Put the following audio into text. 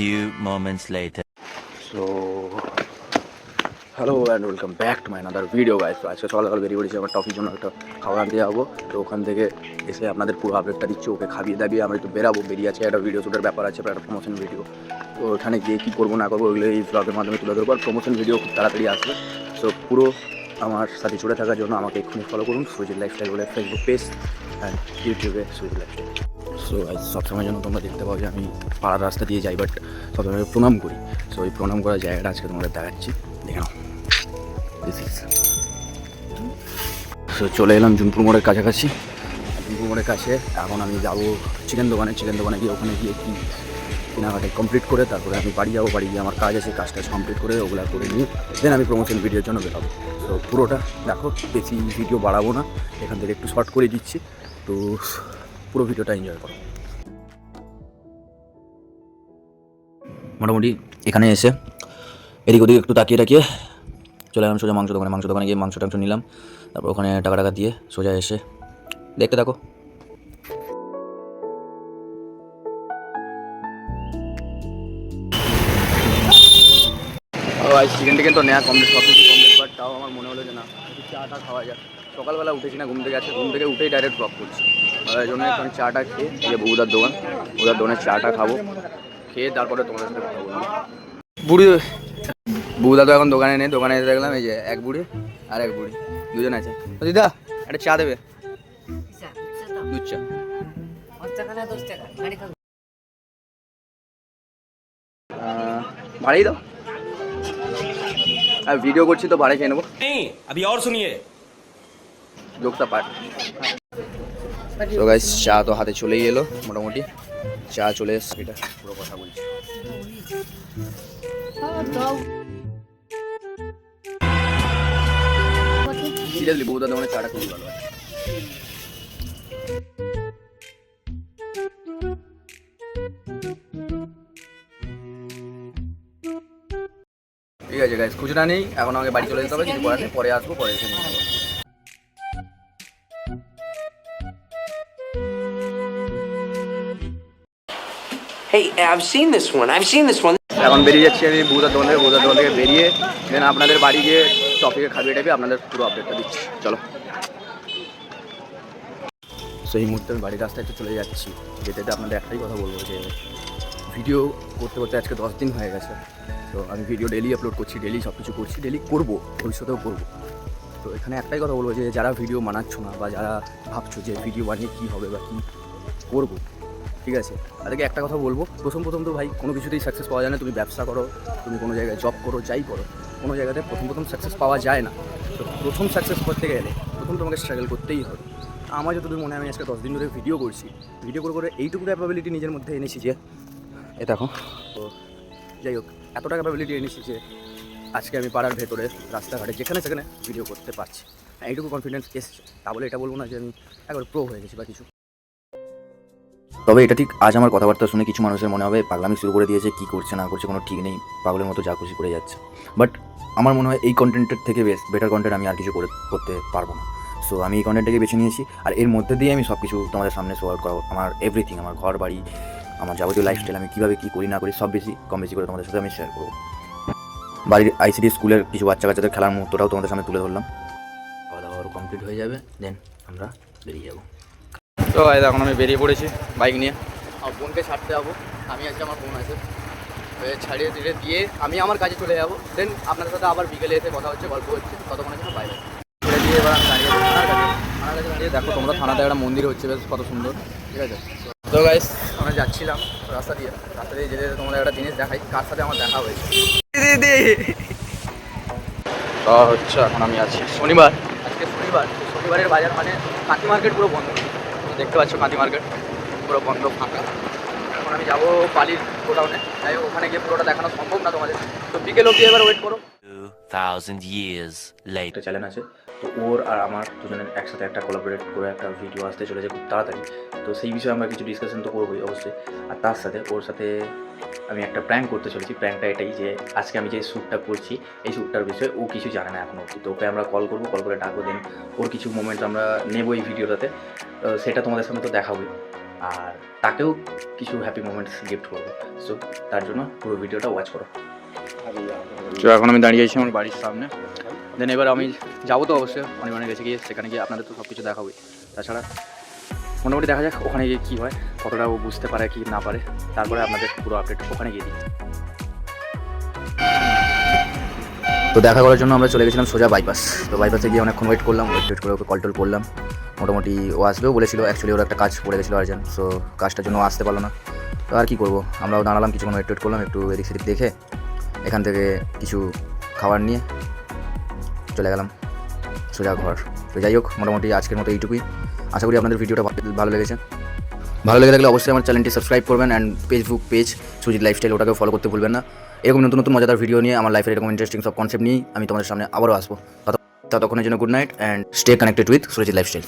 few moments later. So, hello and welcome back to my another video guys. তো আজকে সকাল বেরিয়ে পড়েছি আমার টফির জন্য একটা খাবার আনতে যাবো। তো ওখান থেকে এসে আপনাদের পুরো আপডেটটা দিচ্ছি, ওকে খাবিয়ে দাবিয়ে আমরা একটু বেরাবো, বেরিয়ে আছে একটা ভিডিও শ্যুটের ব্যাপার আছে, একটা প্রমোশন ভিডিও। তো ওখানে গিয়ে কী করবো না করবো ওইগুলো এই ব্লগের মাধ্যমে তুলে ধরবো। আর প্রমোশন ভিডিও খুব তাড়াতাড়ি আসবে। সো পুরো আমার সাথে জুড়ে থাকার জন্য আমাকে এক্ষুনি ফলো করুন সুজিত লাইফস্টাইল বলে ফেসবুক পেজ অ্যান্ড ইউটিউবে সুজিত লাইফস্টাইল। সো সবসময় যেন তোমরা দেখতে পাও যে আমি পাড়ার রাস্তা দিয়ে যাই, বাট সবসময় প্রণাম করি। সো এই প্রণাম করার জায়গাটা আজকে তোমাদের দেখাচ্ছি, দেখে নাও। সো চলে এলাম জুনপুর মোড়ের কাছাকাছি। জুনপুর মোড়ের কাছে এখন আমি যাবো চিকেন দোকানে গিয়ে ওখানে গিয়ে কি কেনাকাটা কমপ্লিট করে তারপরে আমি বাড়ি যাবো। বাড়ি গিয়ে আমার কাজ আছে, কাজটা কমপ্লিট করে ওগুলো করে নিয়ে দেন আমি প্রমোশন ভিডিওর জন্য বেরোবো। তো পুরোটা দেখো, বেশি ভিডিও বাড়াবো না, এখান থেকে একটু শর্ট করে দিচ্ছি। তো পুরো ভিডিওটা এনজয় করো। মোটামুটি এখানে এসে এদিক ওদিক একটু তাকিয়ে চলে এলাম সোজা মাংস দোকানে গিয়ে মাংস টাংস নিলাম। তারপর ওখানে টাকা দিয়ে সোজা এসে দেখতে থাকো। চিকেন টিকেন তো নেওয়া কমপ্লিট, সব কিছু কমপ্লিট, বাট তাও আমার মনে হলো যে না চাটা খাওয়া যায়। সকালবেলা উঠেছি না ঘুম থেকে উঠেই ডাইরেক্ট ব্লগ করছি। তার জন্য একটু চাটা খেয়ে যে বউদার দোকানে চাটা খাবো, খেয়ে তারপরে তোমাদের সাথে কথা বলবো। বউদা তো এখন দোকানে নেই, দোকানে এসে দেখলাম এই যে এক বুড়ি আর এক বুড়ি দুজন আছে। দিদা একটা চা দেবে? দুধ চা। ভাড়াই দাও, আর ভিডিও করছি তো ভাড়াই খেয়ে নেবো। লোকটা পাঠ। তো গাইস চা তো হাতে চলেই এলো, মোটামুটি চা চলে এসছে, এটা পুরো কথা বলছি। সিরিয়াসলি বউদার দোকানে চাটা খুবই ভালো হয়। ঠিক আছে গাইস, খুচরা নেই এখন, আমাকে বাড়ি চলে যেতে হবে, কিছু করার নেই, পরে আসবো, পরে এসে নিয়ে যাবো। Hey, I've seen this one. এখন বেরিয়ে যাচ্ছি আমি বউদার দোকান থেকে বেরিয়ে দেন আপনাদের বাড়ি গিয়ে টপিকে খাবিয়ে আপনাদের পুরো আপডেটটা দিচ্ছি, চলো। সো এই মুহূর্তে আমি বাড়ির রাস্তায় একটু চলে যাচ্ছি। যেতে আপনাদের একটাই কথা বলবো যে ভিডিও করতে আজকে 10 দিন হয়ে গেছে। তো আমি ভিডিও ডেলি আপলোড করছি, ডেলি সব কিছু করছি, ডেলি করবো, ভবিষ্যতেও করবো। তো এখানে একটাই কথা বলবো যে যারা ভিডিও বানাচ্ছ না বা যারা ভাবছো যে ভিডিও বানিয়ে কী হবে বা কী করবো, ঠিক আছে, তাদেরকে একটা কথা বলবো, প্রথম তো ভাই কোনো কিছুতেই সাকসেস পাওয়া যায় না। তুমি ব্যবসা করো, তুমি কোনো জায়গায় জব করো, যাই করো, কোনো জায়গাতে প্রথম সাকসেস পাওয়া যায় না। তো প্রথম সাকসেস করতে গেলে প্রথম তোমাকে স্ট্রাগল করতেই হবে। আমার যতদূর মনে হয় আমি আজকে 10 দিন ধরে ভিডিও করছি, ভিডিও করে এইটুকু ক্যাপাবিলিটি নিজের মধ্যে এনেছি যে এ দেখো। তো যাই হোক, এতটা ক্যাপাবিলিটি এনেছি যে আজকে আমি পাড়ার ভেতরে রাস্তাঘাটে যেখানে সেখানে ভিডিও করতে পারছি। এইটুকু কনফিডেন্স এসছে, তা বলে এটা বলবো না যে আমি একবার প্রো হয়ে গেছি বা কিছু। তবে এটা ঠিক, আজ আমার কথাবার্তা শুনে কিছু মানুষের মনে হবে পাগলামি শুরু করে দিয়েছে, কী করছে না করছে কোনো ঠিক নেই, পাগলের মতো যা খুশি করে যাচ্ছে। বাট আমার মনে হয় এই কন্টেন্টের থেকে বেটার কন্টেন্ট আমি আর কিছু করতে পারবো না। সো আমি এই কন্টেন্টটাকে বেছে নিয়েছি, আর এর মধ্যে দিয়ে আমি সব কিছু তোমাদের সামনে শো আউট করা, আমার এভরিথিং, আমার ঘর বাড়ি, আমার যাবতীয় লাইফস্টাইল, আমি কীভাবে কী করি না করি সব কম বেশি করে তোমাদের সাথে আমি শেয়ার করবো। বাড়ির আইসিডি স্কুলের কিছু বাচ্চাদের খেলার মুহূর্তটাও তোমাদের সামনে তুলে ধরলাম। খাওয়া দাওয়া কমপ্লিট হয়ে যাবে, দেন আমরা বেরিয়ে যাবো। তো এখন আমি বেরিয়ে পড়েছি বাইক নিয়ে, আমার বোনকে ছাড়তে যাবো। আমি আজকে আমার বোন আছে, ছাড়িয়ে দিয়ে আমি আমার কাজে চলে যাবো। দেন আপনাদের সাথে আবার বিকেলে এসে কথা হচ্ছে, গল্প হচ্ছে, ততক্ষণের জন্য বাইরে ছেড়ে দিয়ে এবার আমি দাঁড়িয়ে থানার কাছে দাঁড়িয়ে দেখো তোমরা থানাতে একটা মন্দির হচ্ছে, বেশ কত সুন্দর, ঠিক আছে। তো গাইস আমরা যাচ্ছিলাম রাস্তা দিয়ে যেতে তোমাদের একটা জিনিস দেখাই, কার সাথে আমার দেখা হয়েছে। হচ্ছে এখন আমি আছি শনিবার, আজকে শনিবারের বাজার মানে কাঁথি মার্কেট পুরো বন্ধ, দেখতে পাচ্ছ কাঁথি মার্কেট পুরো বন্ধ, ফাঁকা। এখন আমি যাবো পালির গোডাউনে, যাই হোক ওখানে গিয়ে পুরোটা দেখানো সম্ভব না তোমাদের, তো বিকেল অবধি এবার ওয়েট করো। 2000 years later. একটা চ্যালেঞ্জ আছে, তো ওর আর আমার দুজনের একসাথে একটা কোলাবোরেট করে একটা ভিডিও আসতে চলেছে খুব তাড়াতাড়ি। তো সেই বিষয়ে আমরা কিছু ডিসকাশন তো করবোই অবশ্যই। আর তার সাথে ওর সাথে আমি একটা প্র্যাঙ্ক করতে চলেছি। প্র্যাঙ্কটা এটাই যে আজকে আমি যে শ্যুটটা করছি এই শ্যুটটার বিষয়ে ও কিছু জানে না এখনও অবধি। তো ওকে আমরা কল করে ডাকবো, দেন ওর কিছু মোমেন্টস আমরা নেবো এই ভিডিওটাতে, সেটা তোমাদের সামনে তো দেখাবোই। আর তাকেও কিছু হ্যাপি মোমেন্টস গিফট করবো। সো তার জন্য পুরো ভিডিওটা ওয়াচ করো। তো এখন আমি দাঁড়িয়ে আছি আমার বাড়ির সামনে। দেন এবার আমি যাবো তো অবশ্যই অনির্বাণে গেছে গিয়ে, সেখানে গিয়ে আপনাদের তো সব কিছু দেখাবোই। তাছাড়া মোটামুটি দেখা যাক ওখানে গিয়ে কী হয়, কতটা ও বুঝতে পারে কি না পারে, তারপরে আপনাদের পুরো আপডেট ওখানে গিয়ে দিই। তো দেখা করার জন্য আমরা চলে গেছিলাম সোজা বাইপাস। তো বাইপাসে গিয়ে অনেকক্ষণ ওয়েট করলাম, ওয়েট করে ওকে কল টল করলাম। মোটামুটি ও আসবেও বলেছিল, অ্যাকচুয়ালি ওর একটা কাজ পড়ে গেছিলো আর্জেন্ট, সো কাজটার জন্য ও আসতে পারলো না। তো আর কী করবো, আমরাও দাঁড়ালাম কিছুক্ষণ ওয়েট করলাম, একটু এদিক সেদিক দেখে এখান থেকে কিছু খাবার নিয়ে চলে গেলাম সোজা ঘর। তো যাই হোক, মোটামুটি আজকের মতো এইটুকুই। আশা করি আপনাদের ভিডিওটা ভালো লেগেছে। ভালো লেগে থাকলে অবশ্যই আমার চ্যানেলটি সাবস্ক্রাইব করবেন, and Facebook page Sujit lifestyle ওটাকেও ফলো করতে ভুলবেন না। এরকম নতুন নতুন মজাদার ভিডিও নিয়ে, আমার লাইফের এরকম ইন্টারেস্টিং সব কনসেপ্ট নিয়ে আমি তোমাদের সামনে আবারও আসবো। ততক্ষণের জন্য good night and stay connected with Sujit lifestyle.